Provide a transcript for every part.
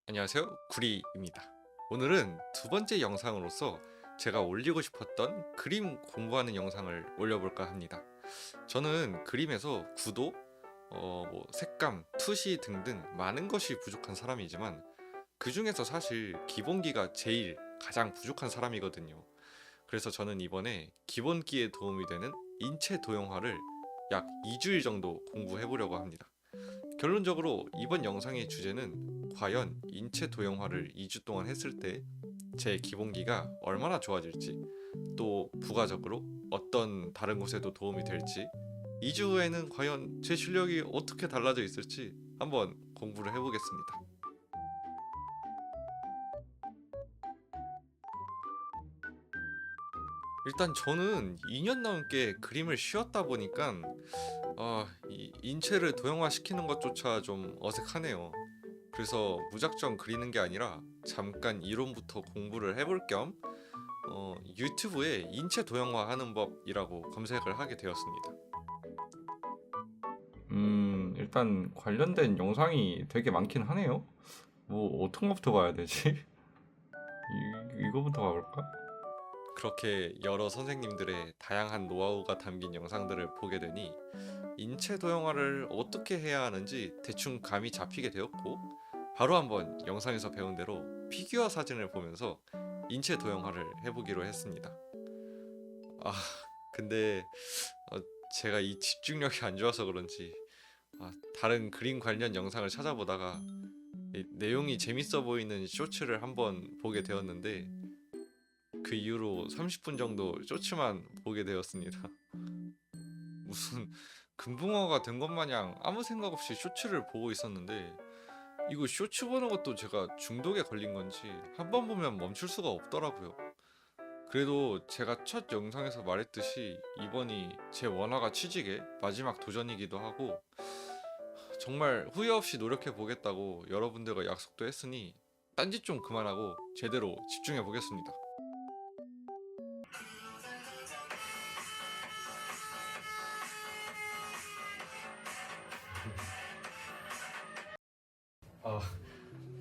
안녕하세요, 구리입니다. 오늘은 두 번째 영상으로서 제가 올리고 싶었던 그림 공부하는 영상을 올려볼까 합니다. 저는 그림에서 구도, 색감, 투시 등등 많은 것이 부족한 사람이지만 그 중에서 사실 기본기가 제일 가장 부족한 사람이거든요. 그래서 저는 이번에 기본기에 도움이 되는 인체 도형화를 약 2주일 정도 공부해 보려고 합니다. 결론적으로 이번 영상의 주제는 과연 인체 도형화를 2주 동안 했을 때 제 기본기가 얼마나 좋아질지, 또 부가적으로 어떤 다른 곳에도 도움이 될지, 2주 후에는 과연 제 실력이 어떻게 달라져 있을지 한번 공부를 해보겠습니다. 일단 저는 2년 넘게 그림을 쉬었다 보니까 이 인체를 도형화시키는 것조차 좀 어색하네요. 그래서 무작정 그리는 게 아니라 잠깐 이론부터 공부를 해볼 겸 유튜브에 인체 도형화 하는 법이라고 검색을 하게 되었습니다. 일단 관련된 영상이 되게 많긴 하네요. 뭐 어떤 것부터 봐야 되지? 이거부터 가볼까? 그렇게 여러 선생님들의 다양한 노하우가 담긴 영상들을 보게 되니 인체 도형화를 어떻게 해야 하는지 대충 감이 잡히게 되었고, 바로 한번 영상에서 배운 대로 피규어 사진을 보면서 인체 도형화를 해보기로 했습니다. 아, 근데 어, 제가 이 집중력이 안 좋아서 그런지 다른 그림 관련 영상을 찾아보다가 이 내용이 재밌어 보이는 쇼츠를 한번 보게 되었는데 그 이후로 30분 정도 쇼츠만 보게 되었습니다. 무슨 금붕어가 된 것 마냥 아무 생각 없이 쇼츠를 보고 있었는데, 이거 쇼츠 보는 것도 제가 중독에 걸린 건지 한 번 보면 멈출 수가 없더라고요. 그래도 제가 첫 영상에서 말했듯이 이번이 제 원화가 취직의 마지막 도전이기도 하고 정말 후회 없이 노력해 보겠다고 여러분들과 약속도 했으니 딴짓 좀 그만하고 제대로 집중해 보겠습니다.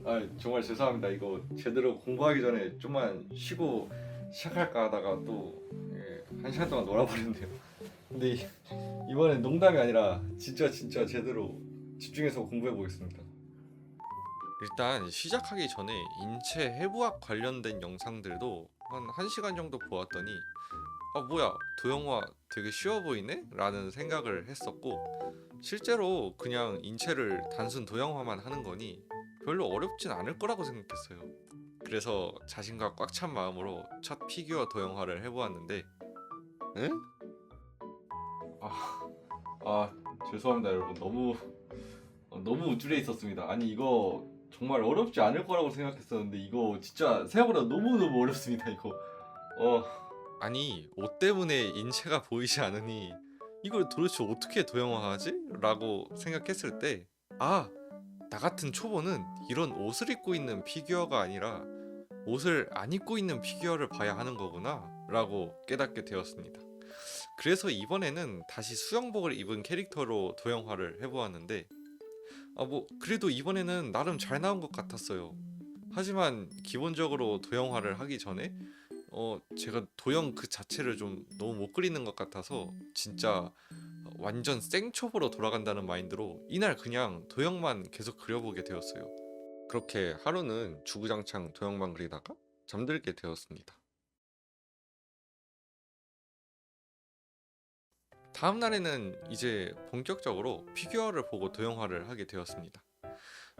아, 정말 죄송합니다. 이거 제대로 공부하기 전에 좀만 쉬고 시작할까 하다가 또 1시간 동안 놀아버렸네요. 근데 이번엔 농담이 아니라 진짜 제대로 집중해서 공부해 보겠습니다. 일단 시작하기 전에 인체 해부학 관련된 영상들도 한 1시간 정도 보았더니 뭐야, 도형화 되게 쉬워 보이네? 라는 생각을 했었고, 실제로 그냥 인체를 단순 도형화만 하는 거니 별로 어렵진 않을 거라고 생각했어요. 그래서 자신과 꽉 찬 마음으로 첫 피규어 도형화를 해보았는데, 응? 아, 아, 죄송합니다 여러분. 너무 우쭐해 있었습니다. 아니 이거 정말 어렵지 않을 거라고 생각했었는데 이거 진짜 생각보다 너무 어렵습니다 이거. 어 아니 옷 때문에 인체가 보이지 않으니 이걸 도대체 어떻게 도형화하지? 라고 생각했을 때 나 같은 초보는 이런 옷을 입고 있는 피규어가 아니라 옷을 안 입고 있는 피규어를 봐야 하는 거구나 라고 깨닫게 되었습니다. 그래서 이번에는 다시 수영복을 입은 캐릭터로 도형화를 해보았는데 그래도 이번에는 나름 잘 나온 것 같았어요. 하지만 기본적으로 도형화를 하기 전에 제가 도형 그 자체를 좀 너무 못 그리는 것 같아서 진짜 완전 생초보로 돌아간다는 마인드로 이날 그냥 도형만 계속 그려보게 되었어요. 그렇게 하루는 주구장창 도형만 그리다가 잠들게 되었습니다. 다음 날에는 이제 본격적으로 피규어를 보고 도형화를 하게 되었습니다.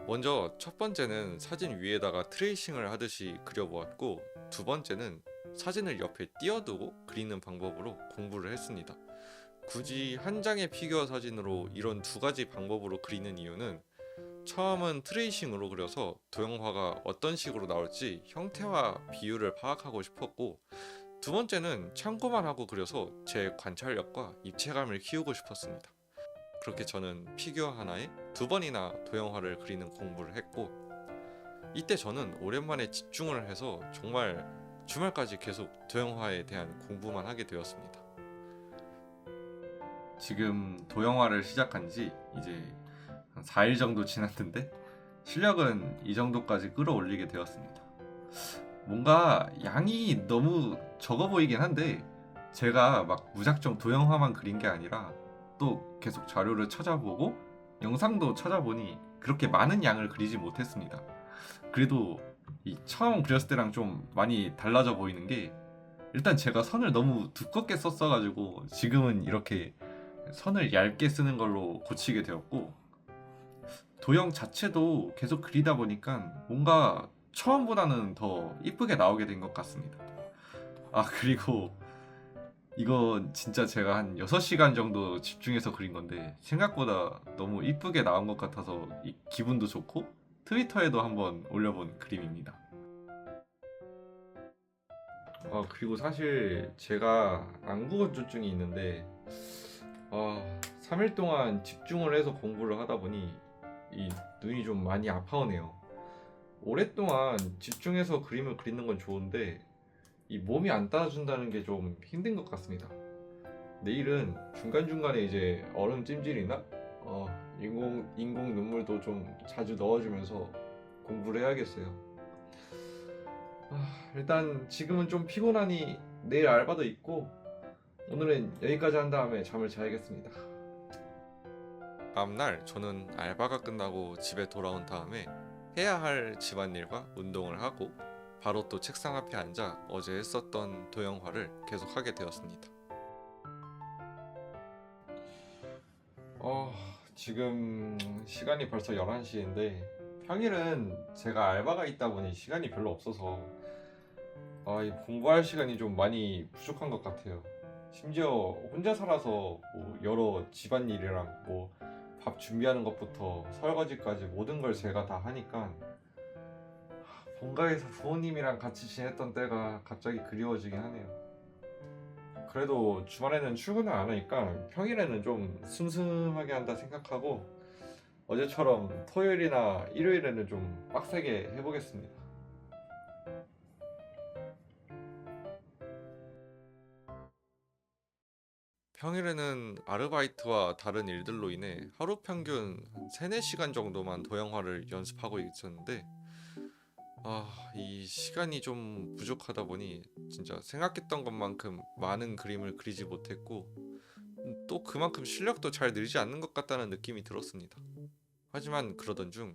먼저 첫 번째는 사진 위에다가 트레이싱을 하듯이 그려보았고, 두 번째는 사진을 옆에 띄워두고 그리는 방법으로 공부를 했습니다. 굳이 한 장의 피규어 사진으로 이런 두 가지 방법으로 그리는 이유는, 처음은 트레이싱으로 그려서 도형화가 어떤 식으로 나올지 형태와 비율을 파악하고 싶었고, 두 번째는 참고만 하고 그려서 제 관찰력과 입체감을 키우고 싶었습니다. 그렇게 저는 피규어 하나에 두 번이나 도형화를 그리는 공부를 했고, 이때 저는 오랜만에 집중을 해서 정말 주말까지 계속 도형화에 대한 공부만 하게 되었습니다. 지금 도형화를 시작한 지 이제 한 4일 정도 지났는데 실력은 이 정도까지 끌어올리게 되었습니다. 뭔가 양이 너무 적어 보이긴 한데 제가 막 무작정 도형화만 그린 게 아니라 또 계속 자료를 찾아보고 영상도 찾아보니 그렇게 많은 양을 그리지 못했습니다. 그래도 이 처음 그렸을 때랑 좀 많이 달라져 보이는 게 일단 제가 선을 너무 두껍게 썼어가지고 지금은 이렇게 선을 얇게 쓰는 걸로 고치게 되었고, 도형 자체도 계속 그리다 보니까 뭔가 처음보다는 더 이쁘게 나오게 된 것 같습니다. 아, 그리고 이건 진짜 제가 한 6시간 정도 집중해서 그린 건데 생각보다 너무 이쁘게 나온 것 같아서 기분도 좋고 트위터에도 한번 올려본 그림입니다. 그리고 사실 제가 안구건조증이 있는데 3일 동안 집중을 해서 공부를 하다 보니 이 눈이 좀 많이 아파오네요. 오랫동안 집중해서 그림을 그리는 건 좋은데 이 몸이 안 따라준다는 게 좀 힘든 것 같습니다. 내일은 중간중간에 이제 얼음 찜질이나 인공 눈물도 좀 자주 넣어주면서 공부를 해야겠어요. 일단 지금은 좀 피곤하니 내일 알바도 있고 오늘은 여기까지 한 다음에 잠을 자야겠습니다. 다음날 저는 알바가 끝나고 집에 돌아온 다음에 해야 할 집안일과 운동을 하고 바로 또 책상 앞에 앉아 어제 했었던 도형화를 계속하게 되었습니다. 지금 시간이 벌써 11시인데 평일은 제가 알바가 있다 보니 시간이 별로 없어서 이 공부할 시간이 좀 많이 부족한 것 같아요. 심지어 혼자 살아서 뭐 여러 집안일이랑 뭐 밥 준비하는 것부터 설거지까지 모든 걸 제가 다 하니까 본가에서 부모님이랑 같이 지냈던 때가 갑자기 그리워지긴 하네요. 그래도 주말에는 출근을 안 하니까 평일에는 좀 슴슴하게 한다 생각하고 어제처럼 토요일이나 일요일에는 좀 빡세게 해보겠습니다. 평일에는 아르바이트와 다른 일들로 인해 하루 평균 한 3, 4시간 정도만 도형화를 연습하고 있었는데 이 시간이 좀 부족하다 보니 진짜 생각했던 것만큼 많은 그림을 그리지 못했고 또 그만큼 실력도 잘 늘지 않는 것 같다는 느낌이 들었습니다. 하지만 그러던 중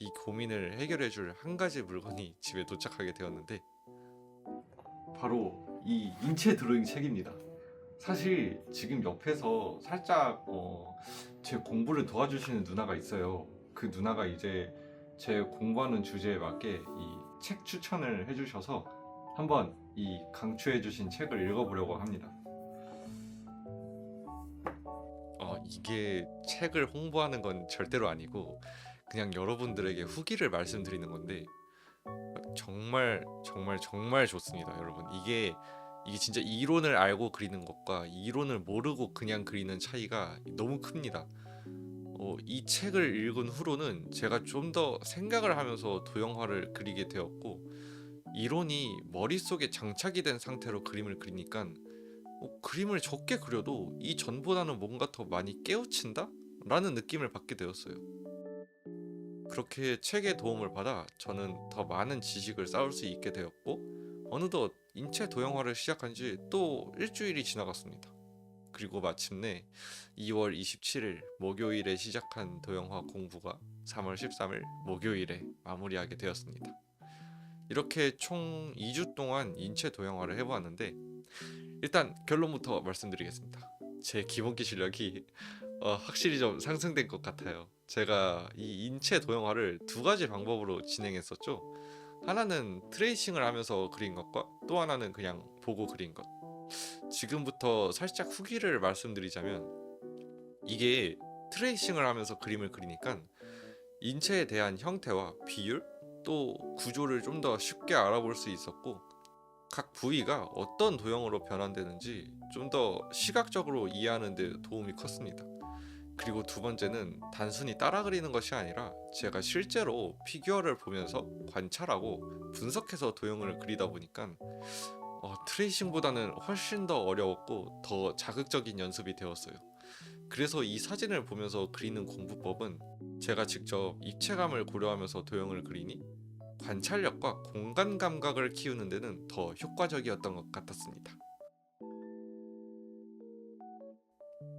이 고민을 해결해줄 한 가지 물건이 집에 도착하게 되었는데 바로 이 인체 드로잉 책입니다. 사실 지금 옆에서 살짝 제 공부를 도와주시는 누나가 있어요. 그 누나가 이제 제 공부하는 주제에 맞게 이 책 추천을 해주셔서 한번 이 강추해주신 책을 읽어보려고 합니다. 이게 책을 홍보하는 건 절대로 아니고 그냥 여러분들에게 후기를 말씀드리는 건데 정말 정말 정말 좋습니다, 여러분. 이게 진짜 이론을 알고 그리는 것과 이론을 모르고 그냥 그리는 차이가 너무 큽니다. 이 책을 읽은 후로는 제가 좀 더 생각을 하면서 도형화를 그리게 되었고 이론이 머릿속에 장착이 된 상태로 그림을 그리니까 그림을 적게 그려도 이 전보다는 뭔가 더 많이 깨우친다? 라는 느낌을 받게 되었어요. 그렇게 책의 도움을 받아 저는 더 많은 지식을 쌓을 수 있게 되었고 어느덧 인체 도형화를 시작한 지 또 일주일이 지나갔습니다. 그리고 마침내 2월 27일 목요일에 시작한 도형화 공부가 3월 13일 목요일에 마무리하게 되었습니다. 이렇게 총 2주 동안 인체 도형화를 해보았는데 일단 결론부터 말씀드리겠습니다. 제 기본기 실력이 확실히 좀 상승된 것 같아요. 제가 이 인체 도형화를 두 가지 방법으로 진행했었죠. 하나는 트레이싱을 하면서 그린 것과 또 하나는 그냥 보고 그린 것. 지금부터 살짝 후기를 말씀드리자면 이게 트레이싱을 하면서 그림을 그리니까 인체에 대한 형태와 비율 또 구조를 좀 더 쉽게 알아볼 수 있었고 각 부위가 어떤 도형으로 변환되는지 좀 더 시각적으로 이해하는 데 도움이 컸습니다. 그리고 두 번째는 단순히 따라 그리는 것이 아니라 제가 실제로 피규어를 보면서 관찰하고 분석해서 도형을 그리다 보니까 트레이싱보다는 훨씬 더 어려웠고 더 자극적인 연습이 되었어요. 그래서 이 사진을 보면서 그리는 공부법은 제가 직접 입체감을 고려하면서 도형을 그리니 관찰력과 공간 감각을 키우는 데는 더 효과적이었던 것 같았습니다.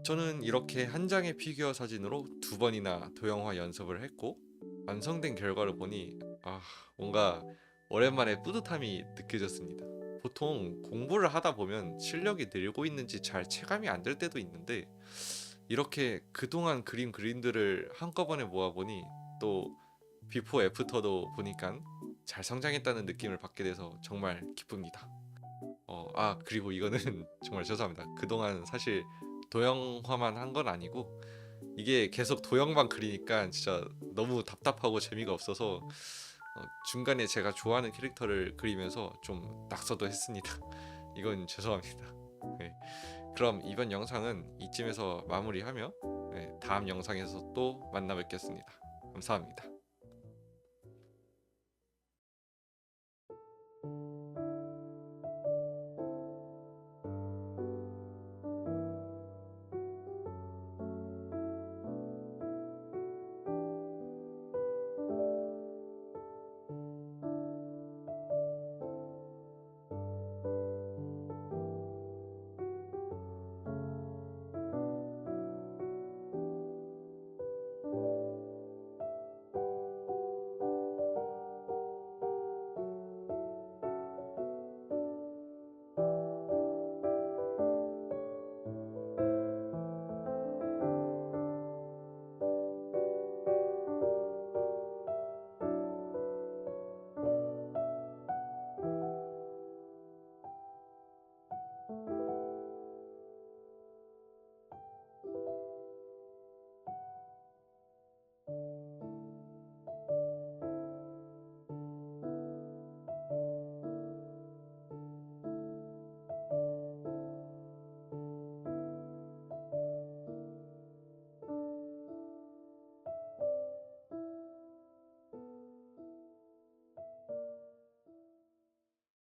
저는 이렇게 한 장의 피규어 사진으로 2번이나 도형화 연습을 했고 완성된 결과를 보니 뭔가 오랜만에 뿌듯함이 느껴졌습니다. 보통 공부를 하다 보면 실력이 늘고 있는지 잘 체감이 안 될 때도 있는데 이렇게 그동안 그린 그림들을 한꺼번에 모아보니 또 비포 애프터도 보니까 잘 성장했다는 느낌을 받게 돼서 정말 기쁩니다. 그리고 이거는 정말 죄송합니다. 그동안 사실 도형화만 한 건 아니고 이게 계속 도형만 그리니까 진짜 너무 답답하고 재미가 없어서 중간에 제가 좋아하는 캐릭터를 그리면서 좀 낙서도 했습니다. 이건 죄송합니다. 네. 그럼 이번 영상은 이쯤에서 마무리하며 다음 영상에서 또 만나 뵙겠습니다. 감사합니다.